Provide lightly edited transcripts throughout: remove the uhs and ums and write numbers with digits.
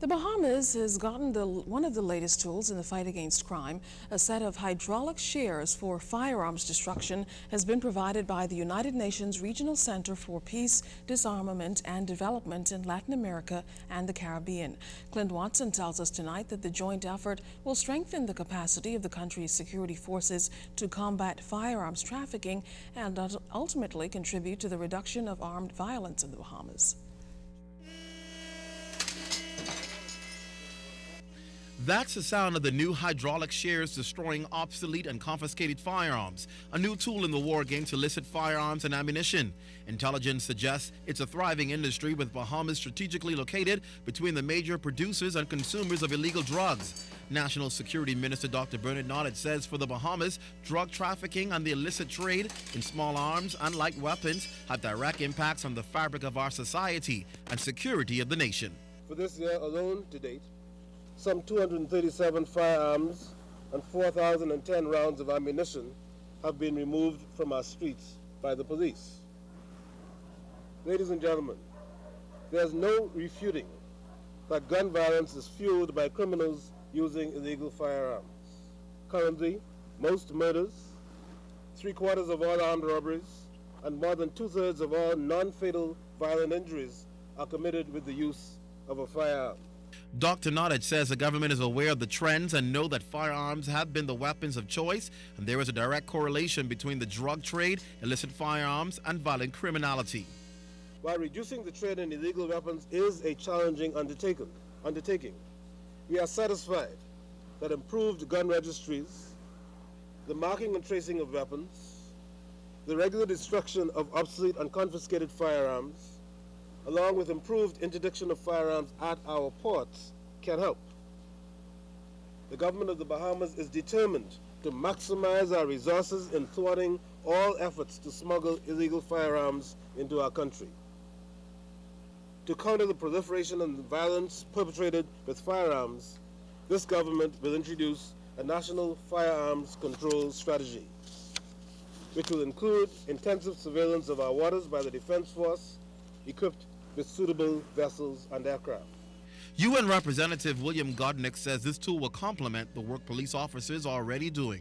The Bahamas has gotten one of the latest tools in the fight against crime. A set of hydraulic shears for firearms destruction has been provided by the United Nations Regional Center for Peace, Disarmament and Development in Latin America and the Caribbean. Clint Watson tells us tonight that the joint effort will strengthen the capacity of the country's security forces to combat firearms trafficking and ultimately contribute to the reduction of armed violence in the Bahamas. That's the sound of the new hydraulic shears destroying obsolete and confiscated firearms, a new tool in the war against illicit firearms and ammunition. Intelligence suggests it's a thriving industry with Bahamas strategically located between the major producers and consumers of illegal drugs. National Security Minister Dr. Bernard Noddet says for the Bahamas, drug trafficking and the illicit trade in small arms and light weapons have direct impacts on the fabric of our society and security of the nation. For this year alone to date, some 237 firearms and 4,010 rounds of ammunition have been removed from our streets by the police. Ladies and gentlemen, there's no refuting that gun violence is fueled by criminals using illegal firearms. Currently, most murders, 3/4 of all armed robberies, and more than 2/3 of all non-fatal violent injuries are committed with the use of a firearm. Dr. Noddet says the government is aware of the trends and know that firearms have been the weapons of choice, and there is a direct correlation between the drug trade, illicit firearms, and violent criminality. While reducing the trade in illegal weapons is a challenging undertaking, we are satisfied that improved gun registries, the marking and tracing of weapons, the regular destruction of obsolete and confiscated firearms, along with improved interdiction of firearms at our ports, can help. The government of the Bahamas is determined to maximize our resources in thwarting all efforts to smuggle illegal firearms into our country. To counter the proliferation and violence perpetrated with firearms, this government will introduce a national firearms control strategy, which will include intensive surveillance of our waters by the Defense Force, equipped with suitable vessels and aircraft. UN Representative William Godnick says this tool will complement the work police officers are already doing.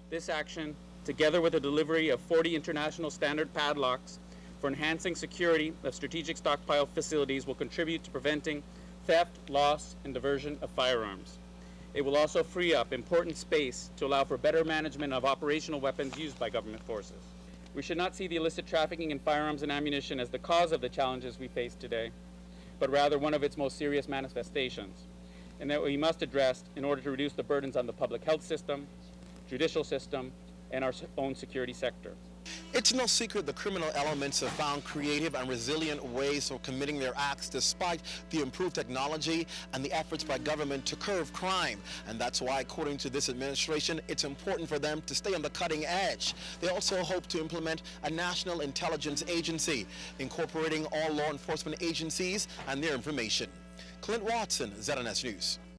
This action, together with the delivery of 40 international standard padlocks for enhancing security of strategic stockpile facilities, will contribute to preventing theft, loss, and diversion of firearms. It will also free up important space to allow for better management of operational weapons used by government forces. We should not see the illicit trafficking in firearms and ammunition as the cause of the challenges we face today, but rather one of its most serious manifestations, and that we must address in order to reduce the burdens on the public health system, judicial system, and our own security sector. It's no secret the criminal elements have found creative and resilient ways of committing their acts despite the improved technology and the efforts by government to curb crime. And that's why, according to this administration, it's important for them to stay on the cutting edge. They also hope to implement a national intelligence agency, incorporating all law enforcement agencies and their information. Clint Watson, ZNS News.